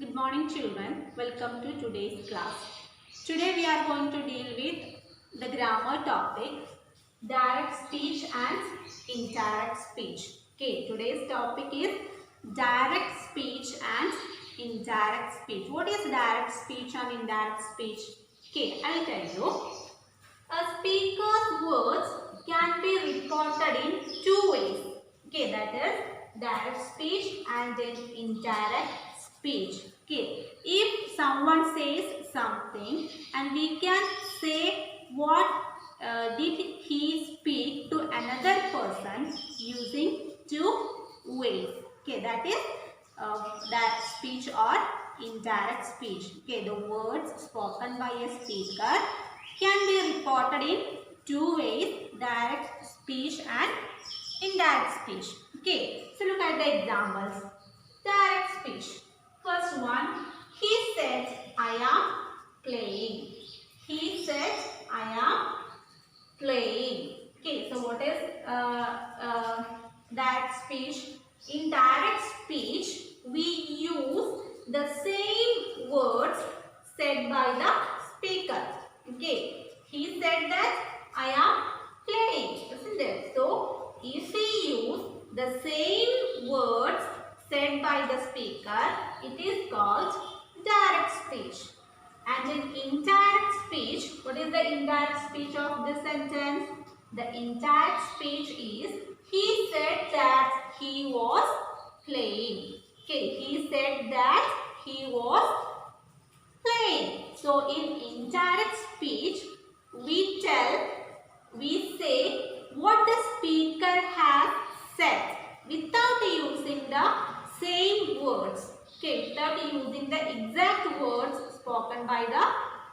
Good morning children. Welcome to today's class. Today we are going to deal with the grammar topic direct speech and indirect speech. Okay, today's topic is direct speech and indirect speech. What is direct speech and indirect speech? Okay, I'll tell you. A speaker's words can be reported in two ways. Okay, that is direct speech and then indirect speech. Okay, if someone says something and we can say what did he speak to another person using two ways. Okay, that is direct speech or indirect speech. Okay, the words spoken by a speaker can be reported in two ways, direct speech and indirect speech. Okay, so look at the examples. Direct speech. First one, he said, I am playing. He said, I am playing. Okay, so what is direct speech? In direct speech, we use the same words said by the speaker. Okay, he said that I am playing, isn't it? So, if we use the same words said by the speaker, it is called direct speech. And in indirect speech, what is the indirect speech of this sentence? The indirect speech is, he said that he was playing. Okay, he said that he was playing. So in indirect speech, we say what the speaker has said without using the same words. Okay, without using the exact words spoken by the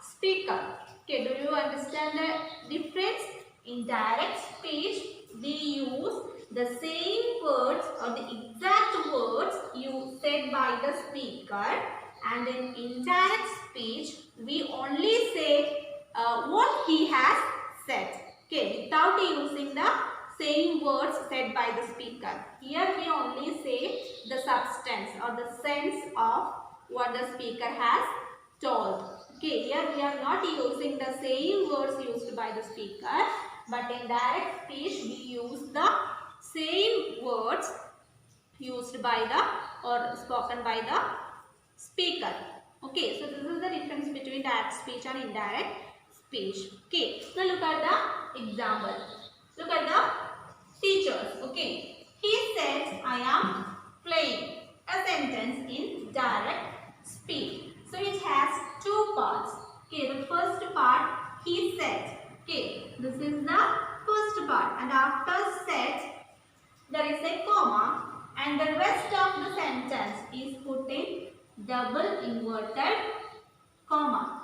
speaker. Okay, do you understand the difference? In direct speech, we use the same words or the exact words said by the speaker, and in indirect speech, we only say what he has said. Okay, without using the same words said by the speaker. Here we only say the substance or the sense of what the speaker has told. Okay, here we are not using the same words used by the speaker, but in direct speech we use the same words used by the or spoken by the speaker. Okay, so this is the difference between direct speech and indirect speech. Okay, now look at the example. Look at the teachers. Okay, he says I am playing, a sentence in direct speech. So it has two parts. Okay, the first part, he said. Okay, this is the first part, and after said there is a comma, and the rest of the sentence is put in double inverted comma.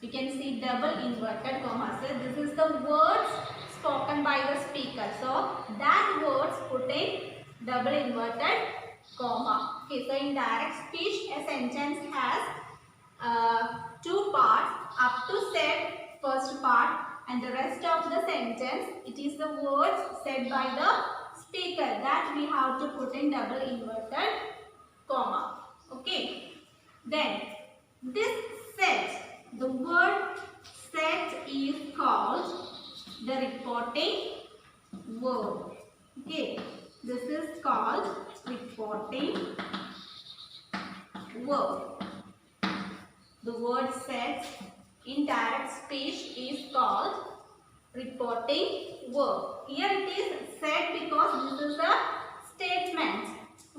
You can see double inverted comma. So this is the words spoken by the speaker. So that words put in double inverted comma. Okay, so in direct speech, a sentence has two parts. Up to said, first part, and the rest of the sentence, it is the words said by the speaker that we have to put in double inverted comma. Okay. Then this set, the word set is called the reporting verb. Okay. This is called reporting verb. The word set in direct speech is called reporting verb. Here it is said because this is a statement.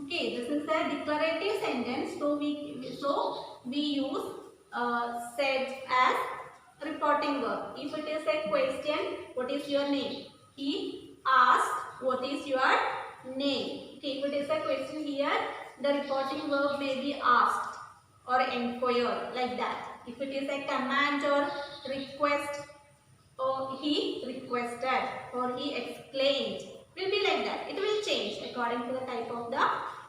Okay, this is a declarative sentence. So we use said as reporting verb. If it is a question, what is your name? He asked, what is your name? Okay, if it is a question here, the reporting verb may be asked or inquire, like that. If it is a command or request, or he requested or he exclaimed, will be like that. It will change according to the type of the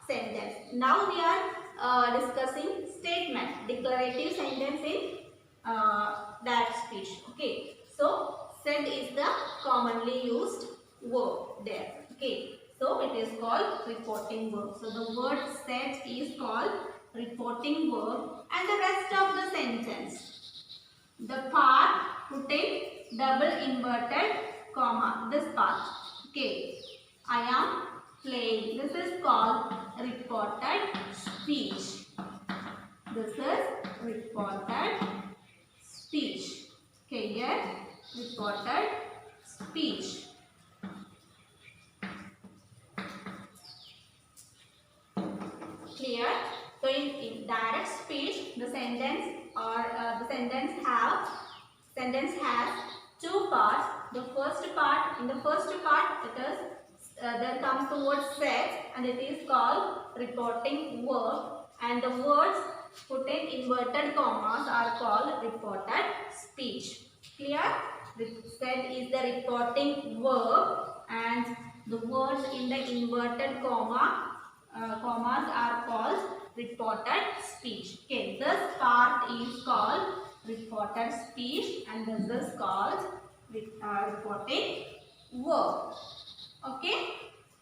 sentence. Now we are discussing statement, declarative sentence in direct speech. Okay, so said is the commonly used verb there. Okay, so it is called reporting verb. So the word said is called reporting verb and the rest of the sentence. The part put in double inverted comma, this part. Okay, I am playing. This is called reported speech. This is reported speech. Okay, here reported speech. Clear? So in direct speech, the sentence has two parts. In the first part, it is there comes the word said, and it is called reporting verb, and the words put in inverted commas are called reported speech. Clear? Said is the reporting verb, and the words in the inverted commas are called reported speech. Okay, this part is called reported speech, and this is called reporting verb. Okay.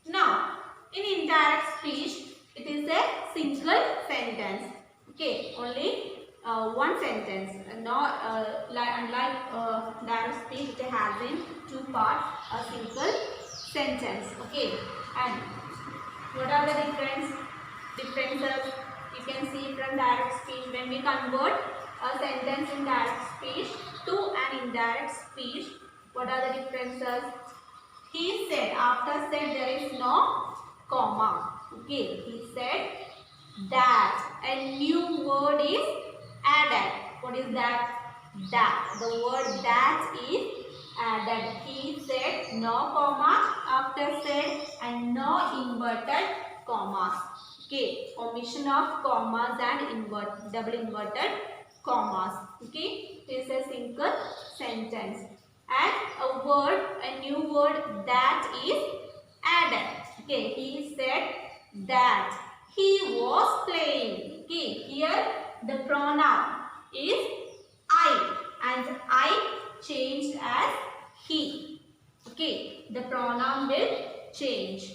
Now, in indirect speech, it is a single sentence. Okay, only one sentence. Unlike direct speech, it has in two parts, a single sentence. Okay, and what are the differences you can see from direct speech? When we convert a sentence in direct speech to an indirect speech, what are the differences? He said, after said there is no comma. Okay, he said that. A new word is added. What is that? That. The word that is added. He said no comma after said and no inverted commas. Okay, omission of commas and double inverted commas. Okay, this is a single sentence. And a new word that is added. Okay, he said that he was playing. Okay, here the pronoun is I, and I changed as he. Okay, the pronoun will change.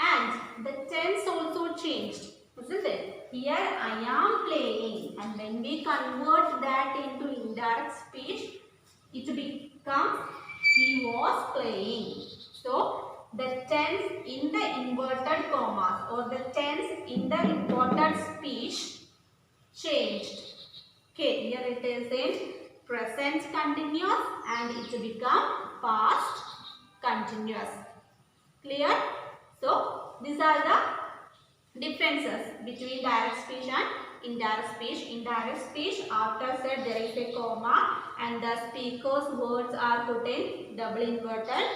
And the tense also changed, isn't it? Here I am playing, and when we convert that into indirect speech, it becomes he was playing. So the tense in the inverted commas or the tense in the reported speech changed. Okay, here it is in present continuous and it become past continuous. Clear? So these are the differences between direct speech and indirect speech. Indirect speech, after said there is a comma and the speaker's words are put in double inverted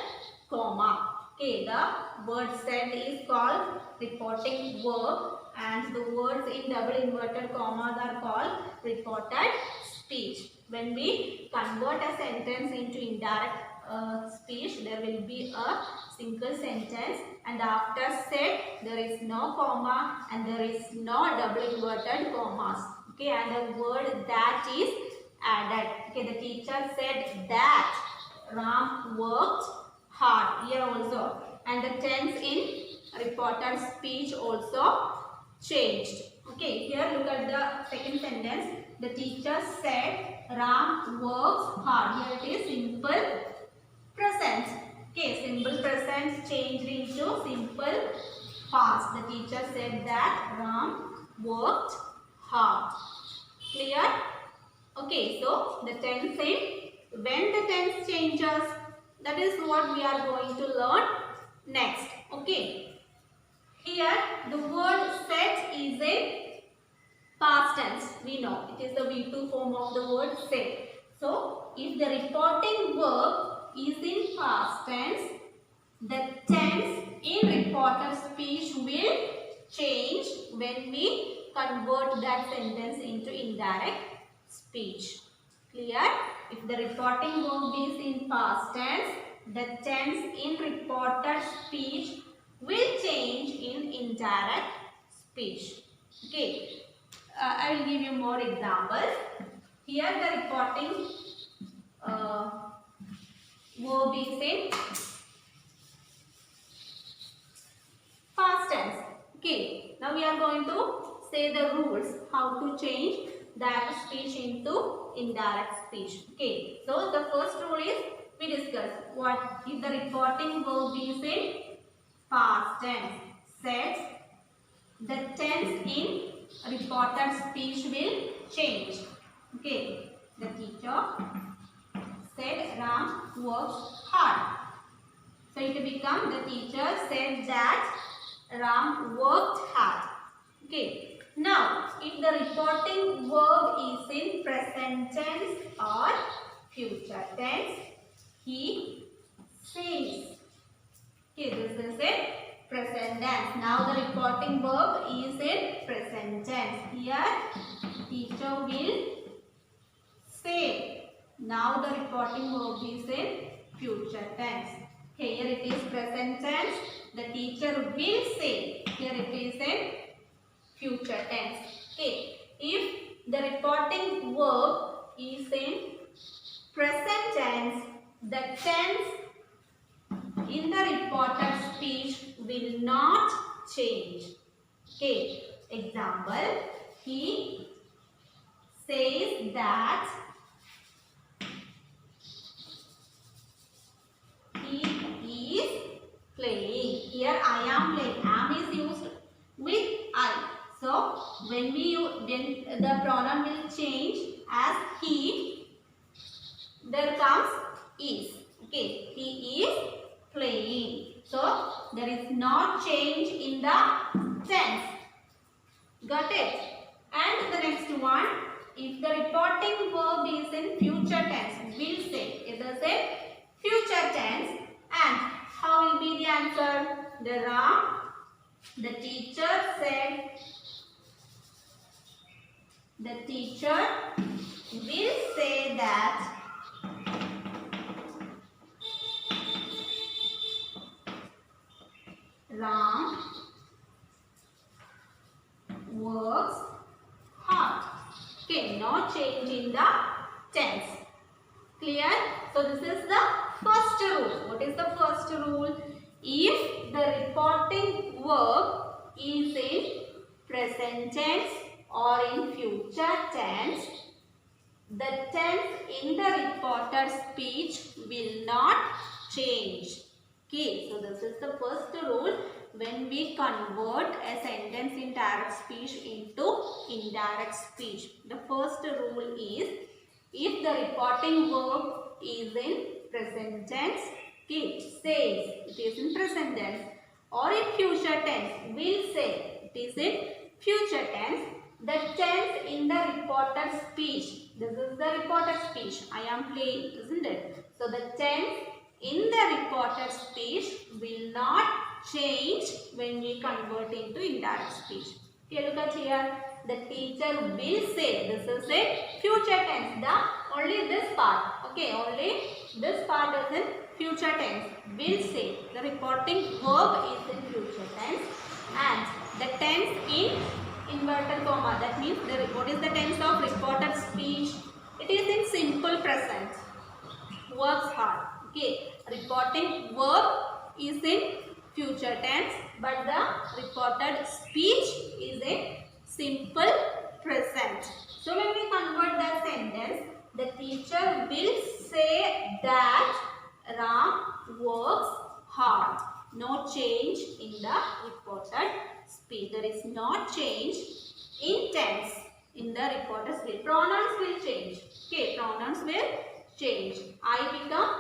comma. Okay, the word said is called reporting verb and the words in double inverted commas are called reported speech. When we convert a sentence into indirect speech, there will be a single sentence, and after said there is no comma and there is no double inverted commas. Okay, and the word that is added. Okay, the teacher said that Ram worked hard. Here also, and the tense in reported speech also changed. Okay, here look at the second sentence. The teacher said Ram works hard. Here it is simple present. Okay, simple present changed into simple past. The teacher said that Ram worked hard. Clear? Okay, so the tense in when the tense changes, that is what we are going to learn next. Okay, here the word set is in past tense. We know it is the V2 form of the word set. So if the reporting verb is in past tense, the tense in reported speech will change when we convert that sentence into indirect speech. Clear? If the reporting verb is in past tense, the tense in reported speech will change in indirect speech. Okay, I will give you more examples. Here the reporting verb is in past tense. Okay, now we are going to say the rules how to change direct speech into indirect speech. Okay, so the first rule is we discuss what if the reporting verb is in past tense, says the tense in reported speech will change. Okay, the teacher said Ram works hard. So it become the teacher said that Ram worked hard. Okay. Now, if the reporting verb is in present tense or future tense, he says. Okay, this is in present tense. Now the reporting verb is in present tense. Here, teacher will say. Now the reporting verb is in future tense. Here it is present tense. The teacher will say. Here it is in future tense. Okay. If the reporting verb is in present tense, the tense in the reported speech will not change. Okay. Example, he says that he is playing. Here I am playing. Am is used with I. So when the pronoun will change as he, there comes is. Okay, he is playing. So there is no change in the tense. Got it? And the next one, if the reporting verb is in future tense, will say. It is a future tense. And how will be the answer? The teacher said. The teacher will say that Ram works hard. Okay, no change in the tense. Clear? So this is the first rule. What is the first rule? If the reporting verb is in present tense or in future tense, the tense in the reported speech will not change. Okay, so this is the first rule when we convert a sentence in direct speech into indirect speech. The first rule is if the reporting verb is in present tense, okay, says it is in present tense, or in future tense will say it is in future tense, the tense in the reported speech, this is the reported speech, I am playing, isn't it? So the tense in the reported speech will not change when we convert into indirect speech. Okay, look at here. The teacher will say. This is a future tense. Only this part. Okay, only this part is in future tense. Will say. The reporting verb is in future tense. And the tense in inverted comma. That means what is the tense of reported speech? It is in simple present. Works hard. Okay, reporting verb is in future tense, but the reported speech is in simple present. So when we convert that sentence, the teacher will say that Ram works hard. No change in the reported speech. There is no change in tense in the reported speech. Pronouns will change. Okay, pronouns will change. I become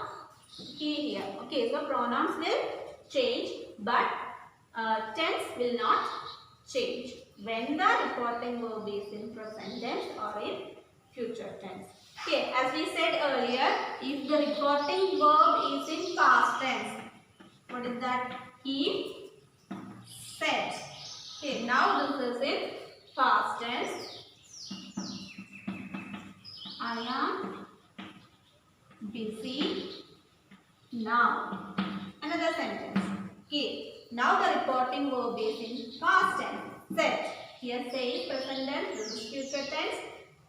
he here. Okay, so pronouns will change, but tense will not change when the reporting verb is in present tense or in future tense. Okay, as we said earlier, if the reporting verb is in past tense, what is that? He said. Okay, now this is in past tense. I am busy now. Another sentence. Okay. Now the reporting verb is in past tense. Said. Here says present tense. This is future tense.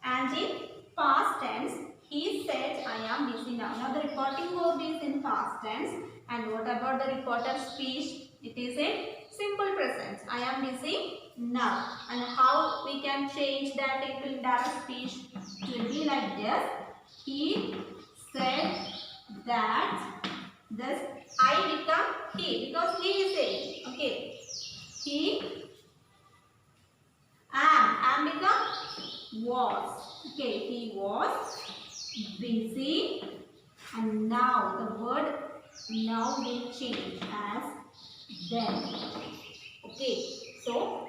And in past tense, he said, I am busy now. Now the reporting verb is in past tense. And what about the reported speech? It is in simple present. I am busy now. And how we can change that into indirect speech? It will be like this. He said that. Thus I become he because he is saying. Okay. He am become was. Okay. He was busy, and now the word now will change as then. Okay. So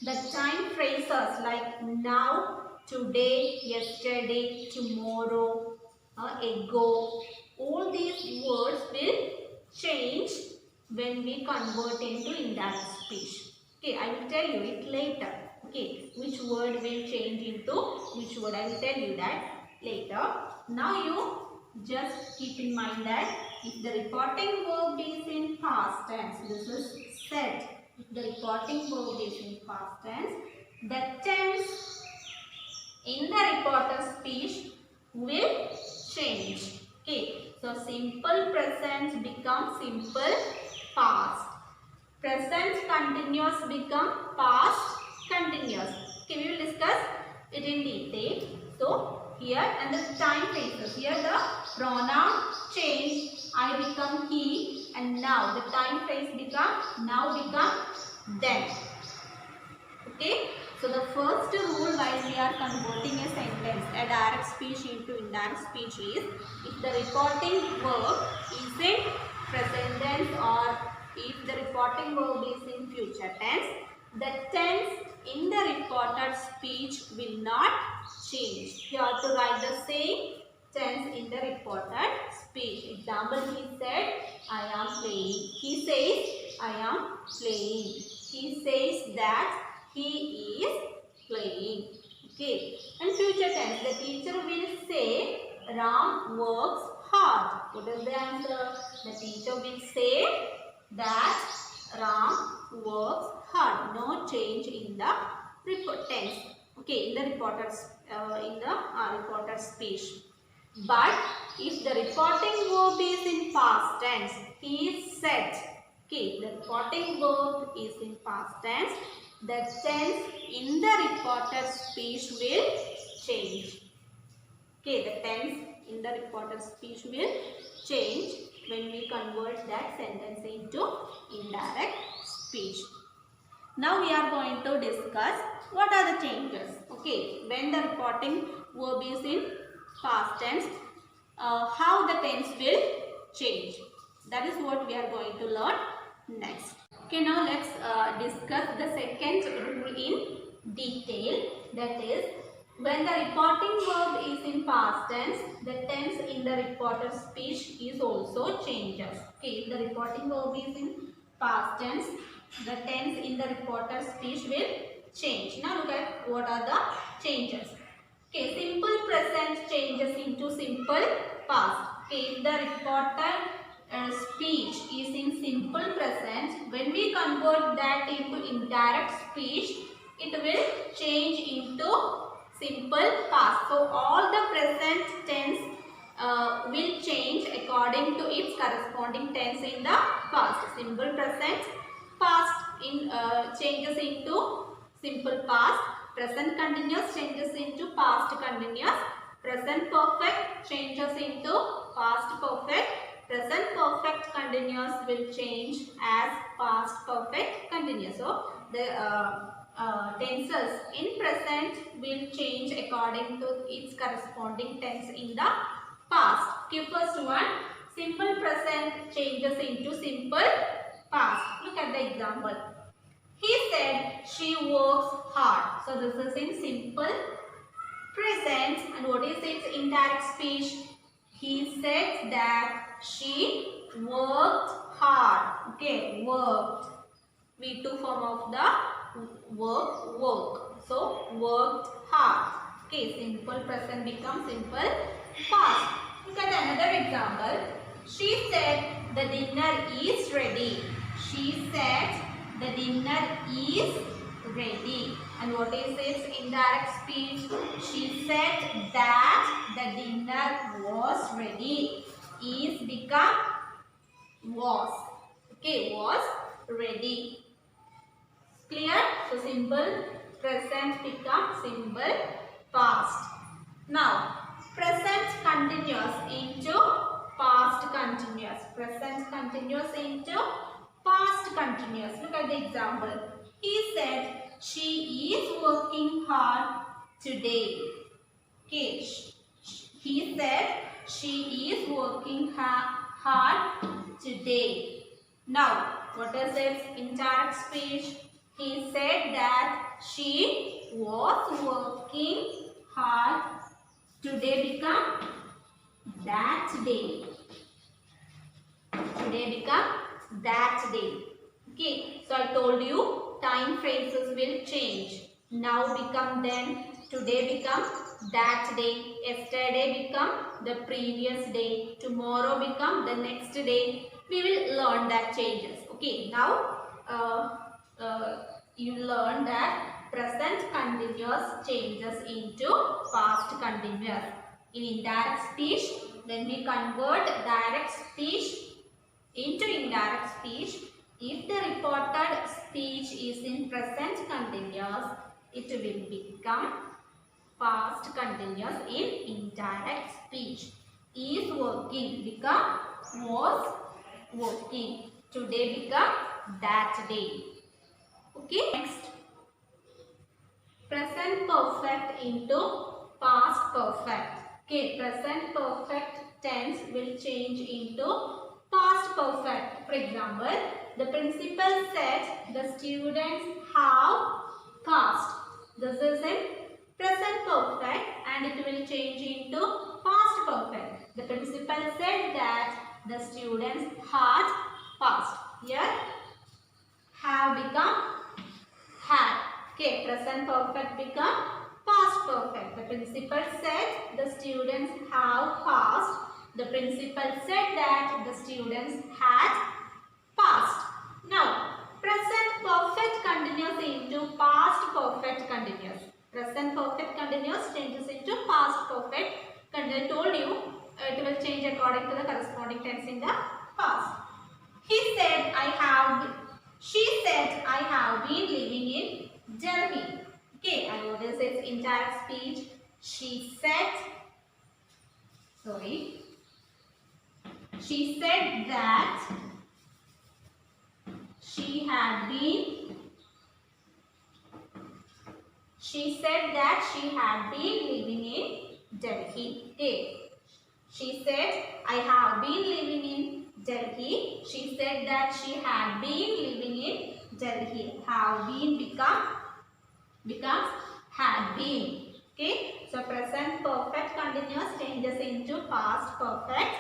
the time phrases like now, today, yesterday, tomorrow, ago, all these words will change when we convert into indirect speech. Okay, I will tell you it later. Okay, which word will change into which word, I will tell you that later. Now you just keep in mind that if the reporting verb is in past tense, this is said. If the reporting verb is in past tense, the tense in the reporter speech will change. Okay, so simple present becomes simple past. Present continuous become past continuous. Okay, we will discuss it in detail. So here and the time phases. Here the pronoun change. I become he, and now the time phrase become now become then. Okay. So the first rule while we are converting a sentence, a direct speech into indirect speech is, if the reporting verb is in present tense or if the reporting verb is in future tense, the tense in the reported speech will not change. You have to write the same tense in the reported speech. Example, he said, I am playing. He says, I am playing. He says that he is playing. Okay. And future tense, the teacher will say, Ram works hard. What is the answer? The teacher will say that Ram works hard. No change in the report tense. Okay, in the reported speech. But if the reporting verb is in past tense, he said. Okay, the reporting verb is in past tense. The tense in the reported speech will change. Okay, the tense in the reported speech will change when we convert that sentence into indirect speech. Now we are going to discuss what are the changes. Okay, when the reporting verb is in past tense, how the tense will change. That is what we are going to learn next. Okay, now let's discuss the second rule in detail. That is, when the reporting verb is in past tense, the tense in the reported speech is also changes. Okay, if the reporting verb is in past tense, the tense in the reported speech will change. Now look at what are the changes. Okay, simple present changes into simple past. Okay, if the reported speech is in simple present, when we convert that into indirect speech, it will change into simple past. So all the present tense will change according to its corresponding tense in the past. Simple present, past in changes into simple past. Present continuous changes into past continuous. Present perfect changes into past perfect. Present perfect continuous will change as past perfect continuous. So the tenses in present will change according to its corresponding tense in the past. Okay, first one, simple present changes into simple past. Look at the example. He said she works hard. So this is in simple present. And what is its indirect speech? He said that she worked hard. Okay, worked. V2 form of the work. So worked hard. Okay, simple present becomes simple past. Look at another example. She said the dinner is ready. She said the dinner is ready. And what is its indirect speech? She said that the dinner was ready. Is become was. Okay, was ready. Clear? So simple present become simple past. Now present continuous into past continuous. Present continuous into past continuous. Look at the example. He said she is working hard today. Okay. He said she is working hard today. Now, what is its indirect speech? He said that she was working hard today become that day. Today become that day. Okay, so I told you time phrases will change. Now become then, today become that day, yesterday become the previous day, tomorrow become the next day. We will learn that changes. Okay, now you learn that present continuous changes into past continuous. In indirect speech, when we convert direct speech into indirect speech, if the reported speech is in present continuous, it will become past continuous in indirect speech. Is working become was working. Today become that day. Okay. Next, present perfect into past perfect. Okay, present perfect tense will change into past perfect. For example, the principal said the students have passed. This is in present perfect and it will change into past perfect. The principal said that the students had passed. Here, have become had. Okay, present perfect become past perfect. The principal said the students have passed. The principal said that the students had passed. Now, present perfect continuous into past perfect continuous. Present perfect continuous changes into past perfect. I told you it will change according to the corresponding tense in the past. He said, she said, I have been living in Delhi. Okay, I know this is indirect speech. She said that she had been living in Delhi. Okay. She said, I have been living in Delhi. She said that she had been living in Delhi. Have been becomes had been. Okay. So present perfect continuous changes into past perfect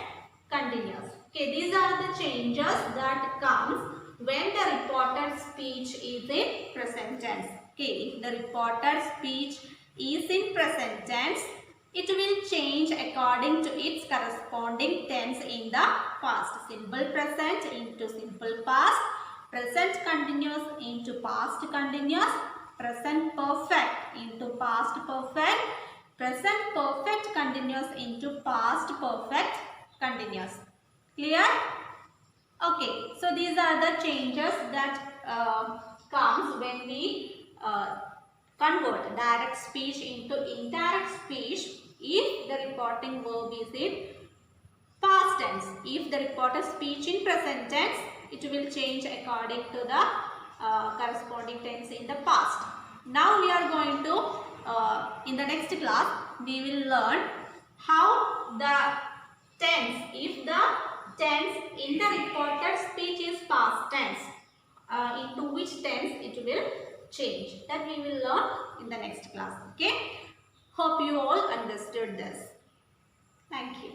continuous. Okay. These are the changes that comes when the reported speech is in present tense. Okay. If the reported speech is in present tense, it will change according to its corresponding tense in the past. Simple present into simple past, present continuous into past continuous, present perfect into past perfect, present perfect continuous into past perfect continuous. Clear? Okay, so these are the changes that comes when we convert direct speech into indirect speech if the reporting verb is in past tense. If the reported speech in present tense, it will change according to the corresponding tense in the past. Now we are going to, in the next class, we will learn how the tense, if the tense in the reported speech is past tense, into which tense it will change. That we will learn in the next class. Okay. Hope you all understood this. Thank you.